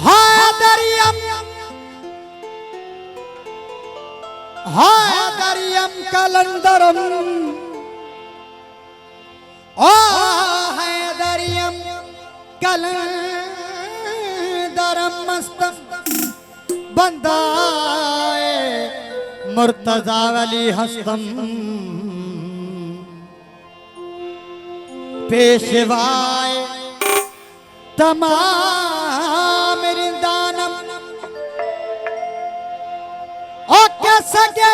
हादरियम हादरियम कलंदरम ओ हादरियम कलंदरम मस्तम बंदाए मुर्तजा वली हस्तम पेशवाए तमाम रिंदानम ओ कैसगे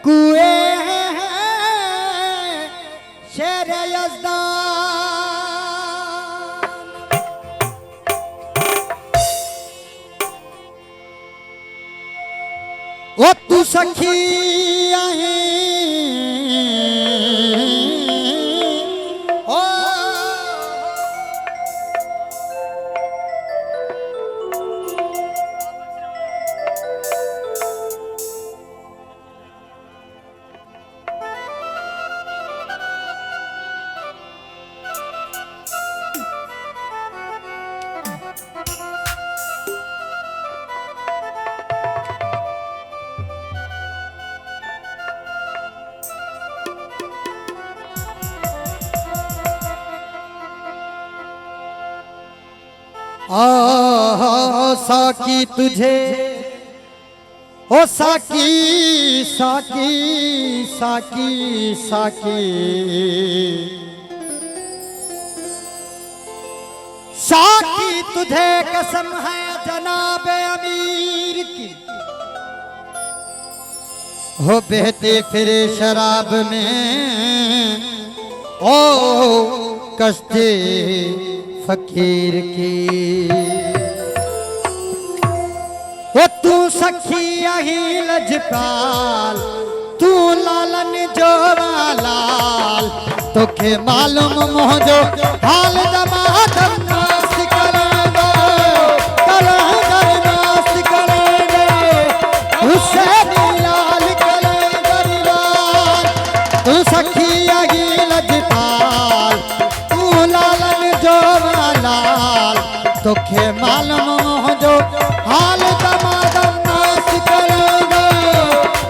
कुए शेर यज़दान ओ तू सखी आई साकी तुझे ओ साकी साकी साकी साकी साकी तुझे कसम है जनाबे अमीर की हो बहते फिरे शराब में ओ कश्ते फकीर की वो तू सखी यही लजपाल तू लालन जोरा लाल तोखे मालूम मोहजो हाल दमादम नास करेंगे कलंदर नास करेंगे हुसैन लाल कलंदर लाल तू सखी यही लजपाल तू लालन जोरा लाल तोखे मालूम मोहजो हाल दमादम नास करेंगे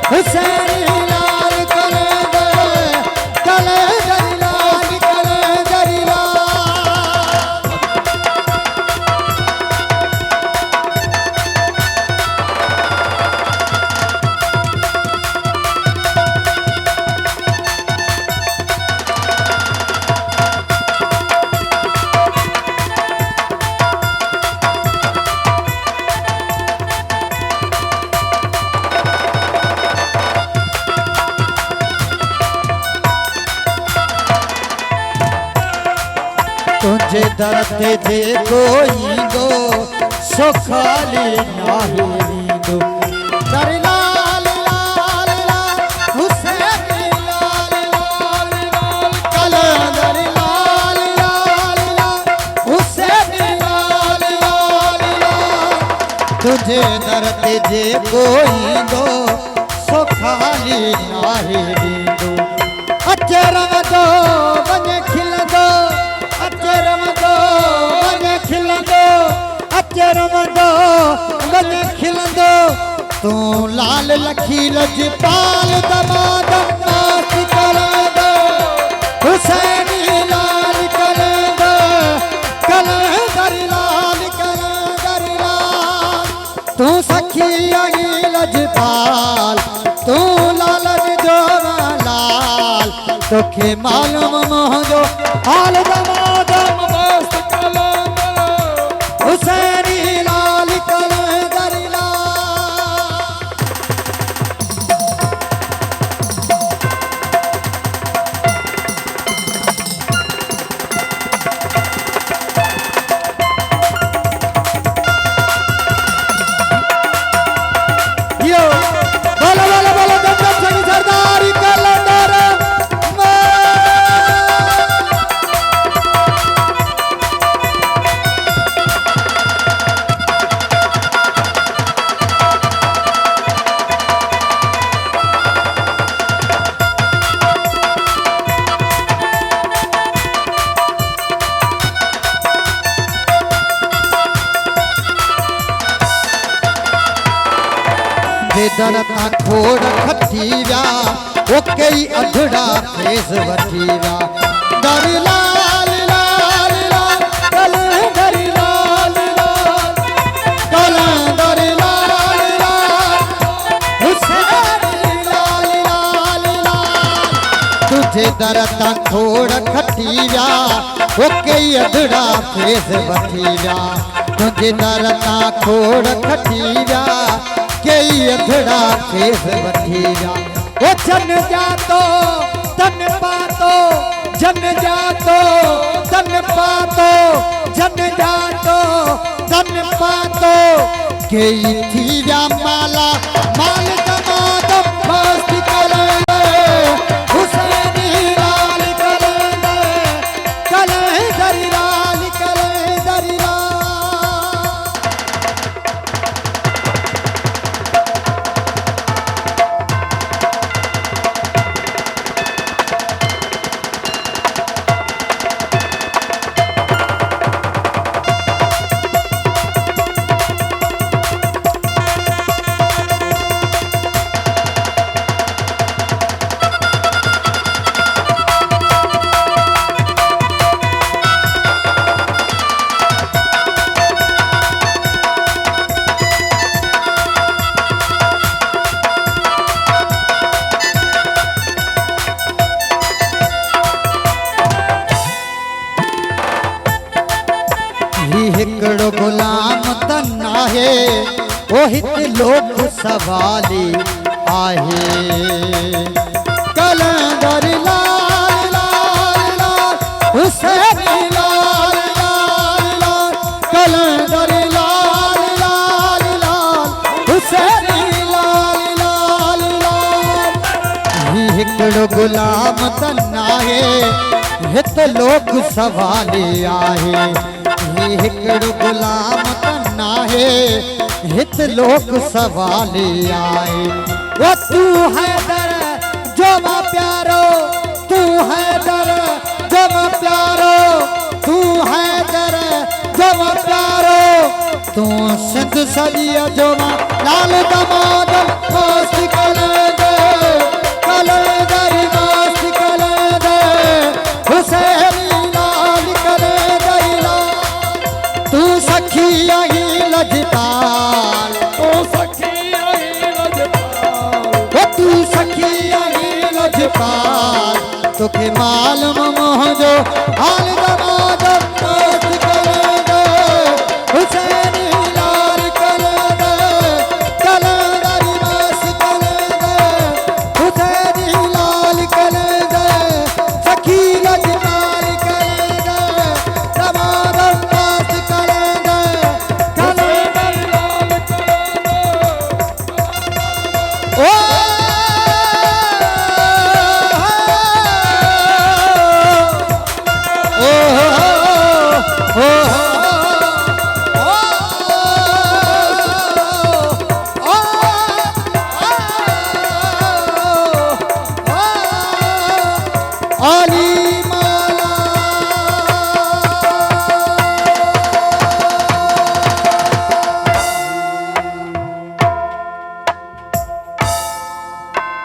हुसैन लाल करेंगे कलेंदर लाल कलेंदर तुझे दर्द दे कोई दो सो खाली नाही दो दर लाल लाल लाल हुसैन लाल लाल लाल कलंदर लाल लाल लाल हुसैन लाल लाल लाल तुझे दर्द दे कोई दो सो खाली नाही दो अचर दो बने खिल दो रमदो बने खिलंदो अचे रमदो बने खिलंदो तू लाल लखी लजपाल दमादम नास करेंगे हुसैन लाल करेंगे कलंदर लाल कलंदर लाल तू सखी यही लजपाल तू लालन जोरा लाल तोखे मालूम मोहजो हाल दमादम मस्त कलंदर हुसैन लाल कलंदर यो बोलो बोलो बोलो दम संग सरदारी कलंदर दरता खोड़ खटी व्या ओके अधड़ा खेस वठी व्या दरी लाल लाल लाल कलंदरी लाल लाल कलंदरी लाल लाल हुसैनी लाल लाल लाल तुझे दरता खोड़ खटी व्या ओके अधड़ा खेस वठी व्या तुझे दरता खोड़ खटी व्या कई अधड़ा खेस वठी व्या ओ जन जातो तन पातो जन जातो तन पातो जन जातो तन पातो कई थी व्या माला माल दमादम मस्ती करेंगे हुसैनी लाल करेंगे कलेंदरी लाल कलेंदरी लाल हिकड़ो गुलाम तन आहे ओ हित लोक सवाली आहे कलंदरी लाल लाल लाल हुसैनी लाल लाल लाल कलंदरी लाल लाल लाल हुसैनी लाल लाल लाल हिकड़ो गुलाम तन आहे हित लोक सवाली आहे हिकड़ो गुलाम तन आहे हित लोक सवाली आए वो तू है दर जो मां प्यारो तू है दर जो मां प्यारो तू है दर जो मां प्यारो तू सिंध सदिया जो मां लाल दमादम मस्त कलेंदे कलेंदरी मस्त कलेंदे हुसैनी लाल कलेंदरी लाल तू सखी आई लजपाल ओ सखी आई लजपाल वो तू सखी आई लजपाल तोखे मालूम मोहजो हाल दमादम मस्त कलेंदे हुसैनी लाल कलेंदे कलेंदरी मस्त कलेंदे हुसैनी लाल कलेंदे सखी लजपाल कलेंदे दमादम मस्त कलेंदे कलेंदरी लाल कलेंदे ओ आली